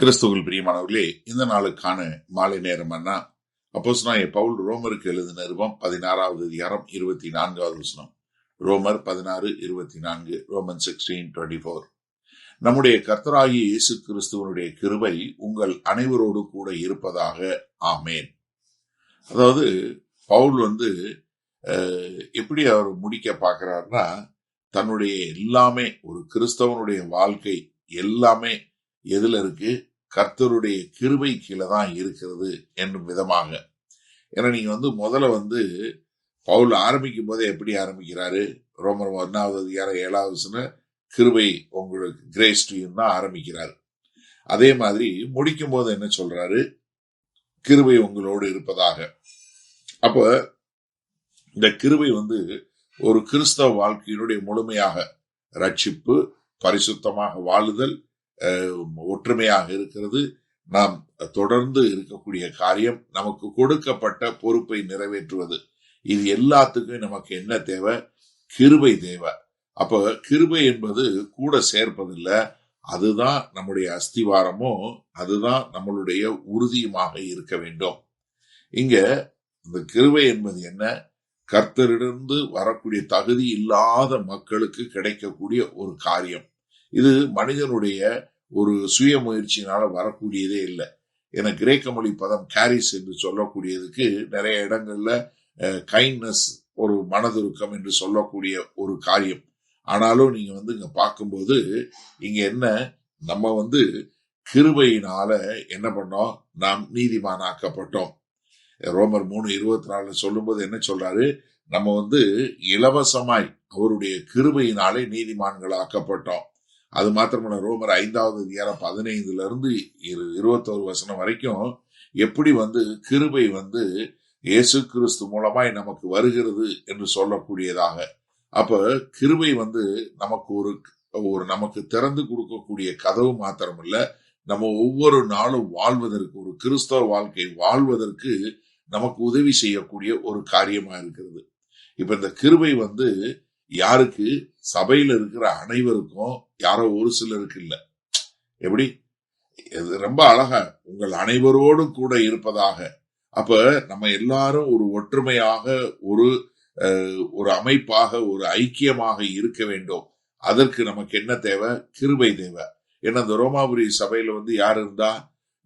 கிறிஸ்துவில் பிரியமானவர்களே, இந்த நாளுக்கான மாலை நேரம் என்ன? அப்போஸ்தலனாகிய பவுல் ரோமருக்கு எழுதின நிருபம் 16வது அதிகாரம் 24வது வசனம். ரோமர் 16:24. ரோமன் 16:24. நம்முடைய கர்த்தராகிய இயேசு கிறிஸ்துவனுடைய கிருபை உங்கள் அனைவரோடு கூட இருப்பதாக. ஆமேன். அதாவது பவுல் எப்படி அவர் முடிக்க பார்க்கிறார்னா, தன்னுடைய எல்லாமே, ஒரு கிறிஸ்தவனுடைய வாழ்க்கை எல்லாமே எதுல இருக்கு? கர்த்தருடைய கிருபை கீழே தான் இருக்கிறது என்னும் விதமாக. ஏன்னா நீங்க முதல்ல பவுல் ஆரம்பிக்கும் போதே எப்படி ஆரம்பிக்கிறாரு? ரோமர் 1வது அதிகாரம் 7வது வசனம், கிருபை உங்களுக்கு, கிரேஸ் டு யூ தான் ஆரம்பிக்கிறாரு. அதே மாதிரி முடிக்கும் போது என்ன சொல்றாரு? கிருபை உங்களோடு இருப்பதாக. அப்ப இந்த கிருபை ஒரு கிறிஸ்தவ வாழ்க்கையினுடைய முழுமையாக ரட்சிப்பு, பரிசுத்தமாக வாழுதல், ஒற்றுமையாக இருக்கிறது, நாம் தொடர்ந்து இருக்கக்கூடிய காரியம், நமக்கு கொடுக்கப்பட்ட பொறுப்பை நிறைவேற்றுவது, இது எல்லாத்துக்கும் நமக்கு என்ன தேவை? கிருபை தேவை. அப்ப கிருபை என்பது கூட சேர்ப்பதில்லை, அதுதான் நம்முடைய அஸ்திவாரமோ, அதுதான் நம்மளுடைய உறுதியுமாக இருக்க வேண்டும். இங்க இந்த கிருபை என்பது என்ன? கர்த்தரிடந்து வரக்கூடிய தகுதி இல்லாத மக்களுக்கு கிடைக்கக்கூடிய ஒரு காரியம். இது மனிதனுடைய ஒரு சுய முயற்சியினால வரக்கூடியதே இல்லை. என கிரேக்க மொழி பதம் கேரிஸ் என்று சொல்லக்கூடியதுக்கு நிறைய இடங்கள்ல கைண்ட்னஸ், ஒரு மனதுருக்கம் என்று சொல்லக்கூடிய ஒரு காரியம். ஆனாலும் நீங்க இங்க பார்க்கும்போது இங்க என்ன, நம்ம கிருபையினால என்ன பண்ணோம்? நாம் நீதிமானாக்கப்பட்டோம். ரோமர் 3:24 சொல்லும்போது என்ன சொல்றாரு? நம்ம இலவசமாய் அவருடைய கிருபையினாலே நீதிமான்கள் ஆக்கப்பட்டோம். அது மாத்திரமல்ல, ரோமர் 5வது அதிகாரம் 15ல இருந்து 21 வசனம் வரைக்கும் எப்படி கிருபை இயேசு கிறிஸ்து மூலமாய் நமக்கு வருகிறது என்று சொல்லக்கூடியதாக. அப்ப கிருபை நமக்கு ஒரு நமக்கு திறந்து கொடுக்கக்கூடிய கதவு மாத்திரமல்ல, நம்ம ஒவ்வொரு நாளும் வாழ்வதற்கு, ஒரு கிறிஸ்தவ வாழ்க்கை வாழ்வதற்கு நமக்கு உதவி செய்யக்கூடிய ஒரு காரியமா இருக்கிறது. இப்ப இந்த கிருபை யாருக்கு? சபையில இருக்கிற அனைவருக்கும், யாரோ ஒரு சிலருக்கு இல்ல. எப்படி? ரொம்ப அழகா, உங்கள் அனைவரோடும் கூட இருப்பதாக. அப்ப நம்ம எல்லாரும் ஒரு ஒற்றுமையாக, ஒரு அமைப்பாக, ஒரு ஐக்கியமாக இருக்க வேண்டும். அதற்கு நமக்கு என்ன தேவை? கிருபை தேவை. ஏன்னா இந்த ரோமாபுரி சபையில யார் இருந்தா?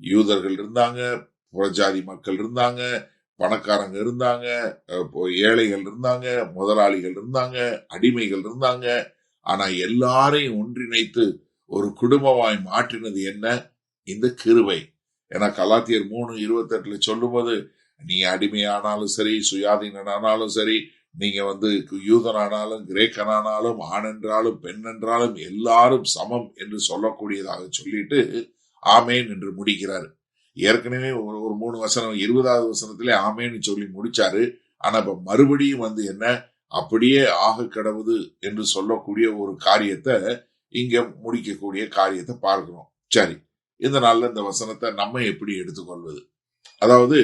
யூதர்கள் இருந்தாங்க, புறஜாதி மக்கள் இருந்தாங்க, பணக்காரங்க இருந்தாங்க, ஏழைகள் இருந்தாங்க, முதலாளிகள் இருந்தாங்க, அடிமைகள் இருந்தாங்க. ஆனா எல்லாரையும் ஒன்றிணைத்து ஒரு குடும்பமாய் மாற்றினது என்ன? இந்த கிருபை. ஏன்னா கலாத்தியர் 3:28 சொல்லும்போது, நீ அடிமையானாலும் சரி, சுயாதீனானாலும் சரி, நீங்க யூதனானாலும் கிரேக்கனானாலும், ஆண் என்றாலும் பெண் என்றாலும் எல்லாரும் சமம் என்று சொல்லக்கூடியதாக சொல்லிட்டு ஆமேன் என்று முடிக்கிறாரு. ஏற்கனவே ஒரு 3 வசனம் 20வது வசனத்திலே ஆமேன்னு சொல்லி முடிச்சாரு. ஆனா இப்ப மறுபடியும் என்ன, அப்படியே ஆக கடவுது என்று சொல்லக்கூடிய ஒரு காரியத்தை, இங்க முடிக்கக்கூடிய காரியத்தை பார்க்கிறோம். சரி, இந்த நாள்ல இந்த வசனத்தை நம்ம எப்படி எடுத்துக்கொள்வது? அதாவது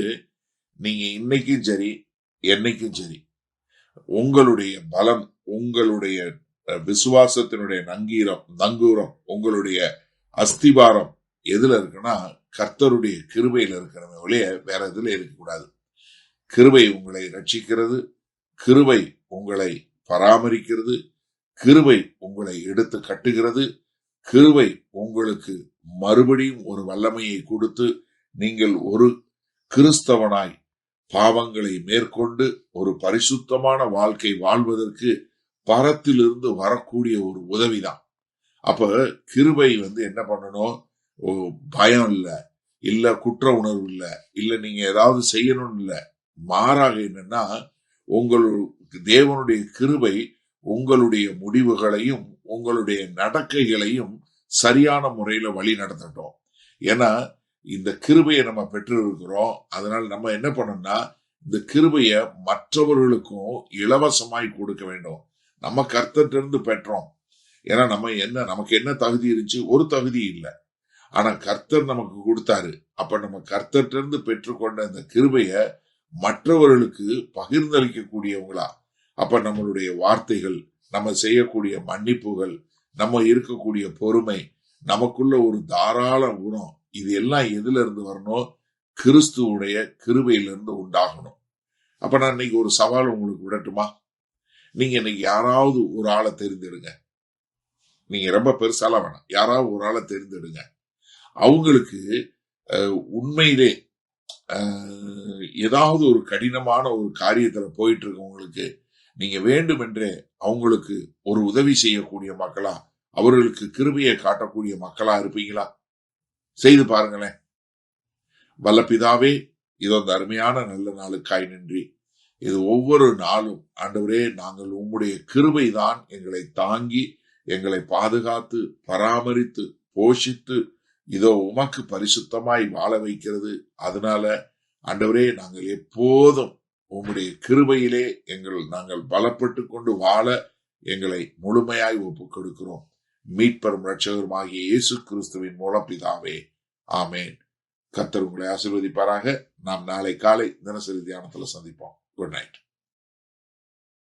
நீங்க இன்னைக்கும் சரி, என்னைக்கும் சரி, உங்களுடைய பலம், உங்களுடைய விசுவாசத்தினுடைய நங்கூரம், உங்களுடைய அஸ்திபாரம் எதுல இருக்குன்னா, கர்த்தருடைய கிருபையில இருக்கிறமே ஒழிய வேற எதுல இருக்கக்கூடாது. கிருபை உங்களை ரட்சிக்கிறது, கிருபை உங்களை பராமரிக்கிறது, கிருபை உங்களை எடுத்து கட்டுகிறது, கிருபை உங்களுக்கு மறுபடியும் ஒரு வல்லமையை கொடுத்து நீங்கள் ஒரு கிறிஸ்தவனாய் பாவங்களை மேற்கொண்டு ஒரு பரிசுத்தமான வாழ்க்கை வாழ்வதற்கு பரத்திலிருந்து வரக்கூடிய ஒரு உதவிதான். அப்ப கிருபை என்ன பண்ணணும்? பயம் இல்ல குற்ற உணர்வு இல்ல நீங்க ஏதாவது செய்யணும்னு இல்ல. மாறாக என்னன்னா, உங்களுக்கு தேவனுடைய கிருபை உங்களுடைய முடிவுகளையும் உங்களுடைய நடக்கைகளையும் சரியான முறையில வழி நடத்தட்டும். ஏன்னா இந்த கிருபையை நம்ம பெற்று இருக்கிறோம். அதனால நம்ம என்ன பண்ணோம்னா, இந்த கிருபைய மற்றவர்களுக்கும் இலவசமாய் கொடுக்க வேண்டும். நம்ம கர்த்தரிலிருந்து பெற்றோம். ஏன்னா நமக்கு என்ன தகுதி இருந்துச்சு? ஒரு தகுதி இல்லை. ஆனா கர்த்தர் நமக்கு கொடுத்தாரு. அப்ப நம்ம கர்த்தரிலிருந்து பெற்றுக்கொண்ட இந்த கிருபைய மற்றவர்களுக்கு பகிர்ந்தளிக்கக்கூடியவங்களா, அப்ப நம்மளுடைய வார்த்தைகள், நம்ம செய்யக்கூடிய மன்னிப்புகள், நம்ம இருக்கக்கூடிய பொறுமை, நமக்குள்ள ஒரு தாராள குணம், இது எல்லாம் எதுல இருந்து வரணும்? கிறிஸ்துவுடைய கிருபையிலிருந்து உண்டாகணும். அப்ப நான் இன்னைக்கு ஒரு சவால் உங்களுக்கு விடட்டுமா? நீங்க இன்னைக்கு யாராவது ஒரு ஆளை தெரிந்தெடுங்க. நீங்க ரொம்ப பெருசாலாம் வேணாம், யாராவது ஒரு ஆளை தெரிந்தெடுங்க. அவங்களுக்கு உண்மையிலே ஏதாவது ஒரு கடினமான ஒரு காரியத்துல போயிட்டு இருக்கவங்களுக்கு நீங்க வேண்டுமென்றே அவங்களுக்கு ஒரு உதவி செய்யக்கூடிய மக்களா, அவர்களுக்கு கிருபையை காட்டக்கூடிய மக்களா இருப்பீங்களா? செய்து பாருங்களேன். வல்ல பிதாவே, இதோ அந்த அருமையான நல்ல நாளுக்காய் நன்றி. இது ஒவ்வொரு நாளும் ஆண்டவரே, நாங்கள் உம்முடைய கிருபை தான் எங்களை தாங்கி, எங்களை பாதுகாத்து, பராமரித்து, போஷித்து, இதோ உமக்கு பரிசுத்தமாய் வாழ வைக்கிறது. அதனால ஆண்டவரே, நாங்கள் எப்போதும் உம்முடைய கிருபையிலே நாங்கள் பலப்பட்டு கொண்டு வாழ எங்களை முழுமையாய் ஒப்புக் கொடுக்கிறோம். மீட்பரும் இரட்சகருமாகிய இயேசு கிறிஸ்துவின் மூலம் பிதாவே, ஆமேன். கர்த்தர் உங்களை ஆசீர்வதிப்பாராக. நாம் நாளை காலை தினசரி தியானத்துல சந்திப்போம். Good night.